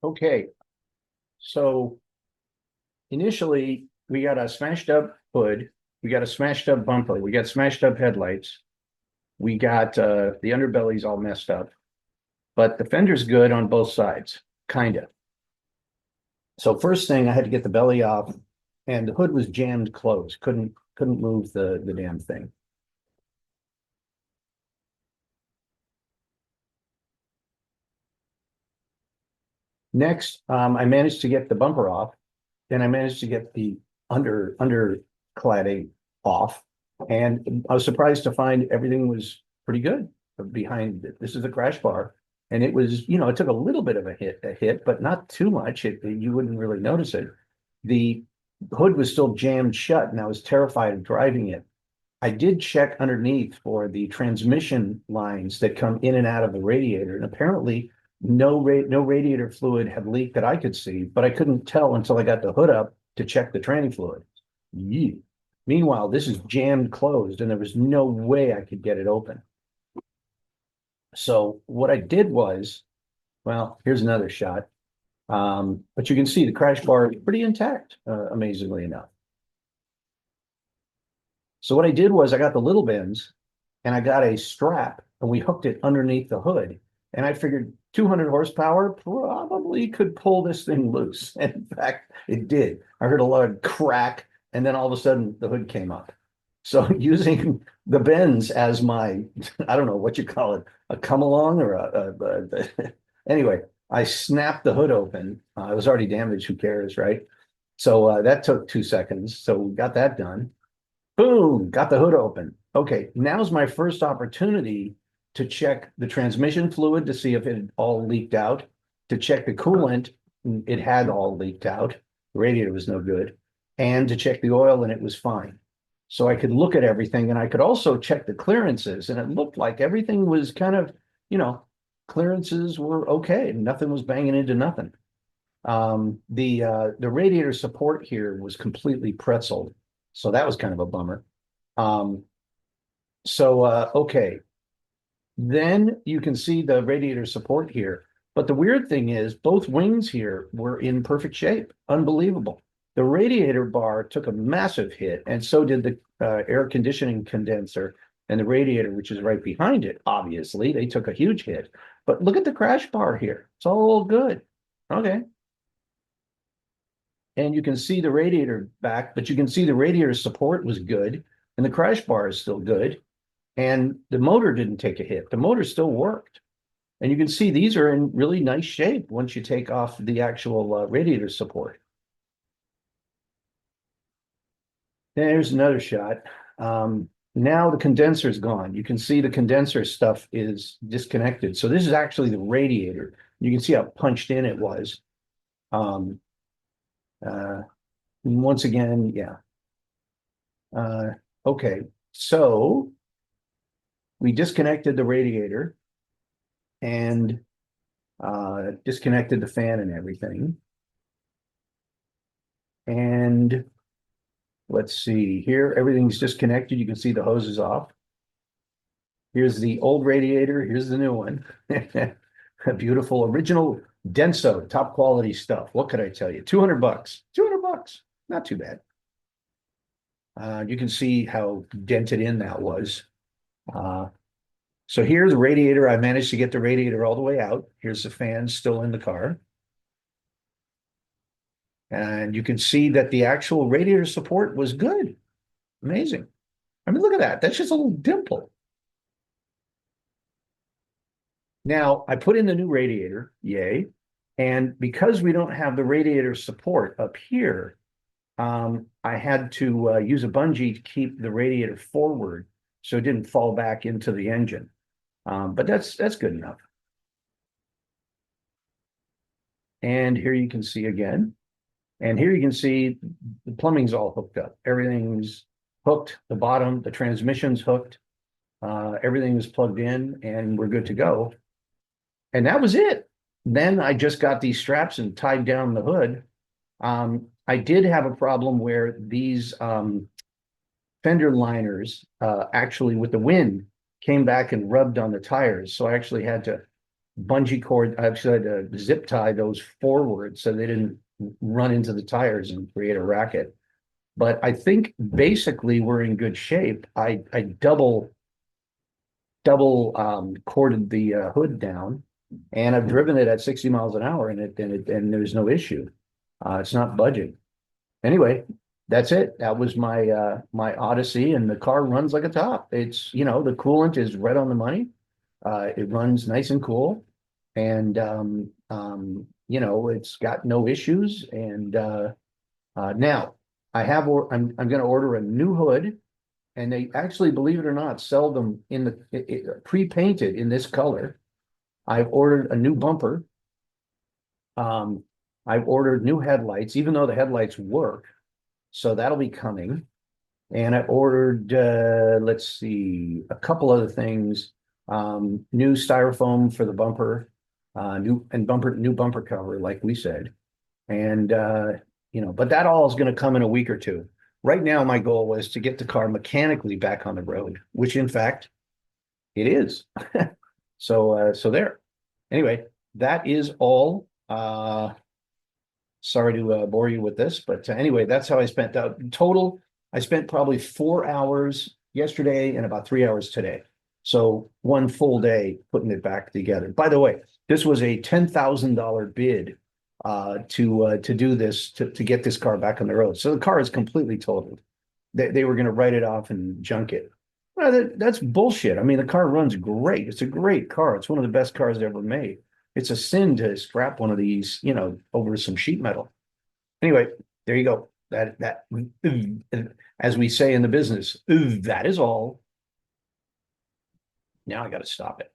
Okay, so initially we got a smashed up hood, we got a smashed up bumper, we got smashed up headlights, we got the underbelly's all messed up, but the fender's good on both sides, kind of. So first thing, I had to get the belly off, and the hood was jammed closed. Couldn't move the damn thing. Next, I managed to get the bumper off, and I managed to get the under cladding off, and I was surprised to find everything was pretty good behind it. This is the crash bar, and it was, it took a little bit of a hit, but not too much. You wouldn't really notice it. The hood was still jammed shut, and I was terrified of driving it. I did check underneath for the transmission lines that come in and out of the radiator, and apparently no radiator fluid had leaked that I could see, but I couldn't tell until I got the hood up to check the tranny fluid. Yee. Meanwhile, this is jammed closed, and there was no way I could get it open. So what I did was, well, here's another shot. But you can see the crash bar is pretty intact, amazingly enough. So what I did was I got the little bends and I got a strap and we hooked it underneath the hood. And I figured 200 horsepower probably could pull this thing loose. And in fact, it did. I heard a loud crack, and then all of a sudden the hood came up. So using the bends as my, I don't know what you call it, a come along or anyway, I snapped the hood open. It was already damaged. Who cares, right? So that took 2 seconds. So we got that done. Boom, got the hood open. Okay, now's my first opportunity to check the transmission fluid to see if it had all leaked out, to check the coolant, it had all leaked out. The radiator was no good, and to check the oil, and it was fine. So I could look at everything, and I could also check the clearances, and it looked like everything was kind of, clearances were okay. Nothing was banging into nothing. The radiator support here was completely pretzeled, so that was kind of a bummer. Um, okay, then you can see the radiator support here. But the weird thing is both wings here were in perfect shape. Unbelievable. The radiator bar took a massive hit, and so did the air conditioning condenser and the radiator, which is right behind it. Obviously, they took a huge hit. But look at the crash bar here. It's all good. Okay. And you can see the radiator back, but you can see the radiator support was good, and the crash bar is still good, and the motor didn't take a hit. The motor still worked. And you can see these are in really nice shape once you take off the actual radiator support. There's another shot. Now the condenser is gone. You can see the condenser stuff is disconnected. So this is actually the radiator. You can see how punched in it was. Um, once again, yeah. Okay, so we disconnected the radiator and disconnected the fan and everything. And let's see here, everything's disconnected. You can see the hose is off. Here's the old radiator. Here's the new one. A beautiful original Denso, top quality stuff. What could I tell you? 200 bucks. 200 bucks. Not too bad. You can see how dented in that was. So here's the radiator. I managed to get the radiator all the way out. Here's the fan still in the car. And you can see that the actual radiator support was good. Amazing. I mean, look at that. That's just a little dimple. Now, I put in the new radiator, yay. And because we don't have the radiator support up here, I had to use a bungee to keep the radiator forward so it didn't fall back into the engine. But that's good enough. And here you can see again. And here you can see the plumbing's all hooked up. Everything's hooked, the bottom, the transmission's hooked. Everything is plugged in and we're good to go. And that was it. Then I just got these straps and tied down the hood. I did have a problem where these fender liners actually with the wind came back and rubbed on the tires. So I actually had to bungee cord. I've said zip tie those forward so they didn't run into the tires and create a racket. But I think basically we're in good shape. I double corded the hood down, and I've driven it at 60 miles an hour, and and there's no issue. It's not budging. Anyway, that's it. That was my my Odyssey, and the car runs like a top. It's, the coolant is right on the money. It runs nice and cool, and it's got no issues. And now I'm going to order a new hood, and they actually, believe it or not, sell them in the pre-painted in this color. I've ordered a new bumper. Um, I've ordered new headlights, even though the headlights work. So that'll be coming. And I ordered, let's see, a couple other things. New styrofoam for the bumper, new bumper cover, like we said. And but that all is going to come in a week or two. Right now, my goal was to get the car mechanically back on the road, which in fact it is. So there. Anyway, that is all. Sorry to bore you with this, but anyway, that's how I spent total. I spent probably 4 hours yesterday and about 3 hours today. So one full day putting it back together. By the way, this was a $10,000 bid to do this to get this car back on the road. So the car is completely totaled. They were going to write it off and junk it. Well, that's bullshit. I mean, the car runs great. It's a great car. It's one of the best cars ever made. It's a sin to strap one of these, over some sheet metal. Anyway, there you go. That as we say in the business, that is all. Now I got to stop it.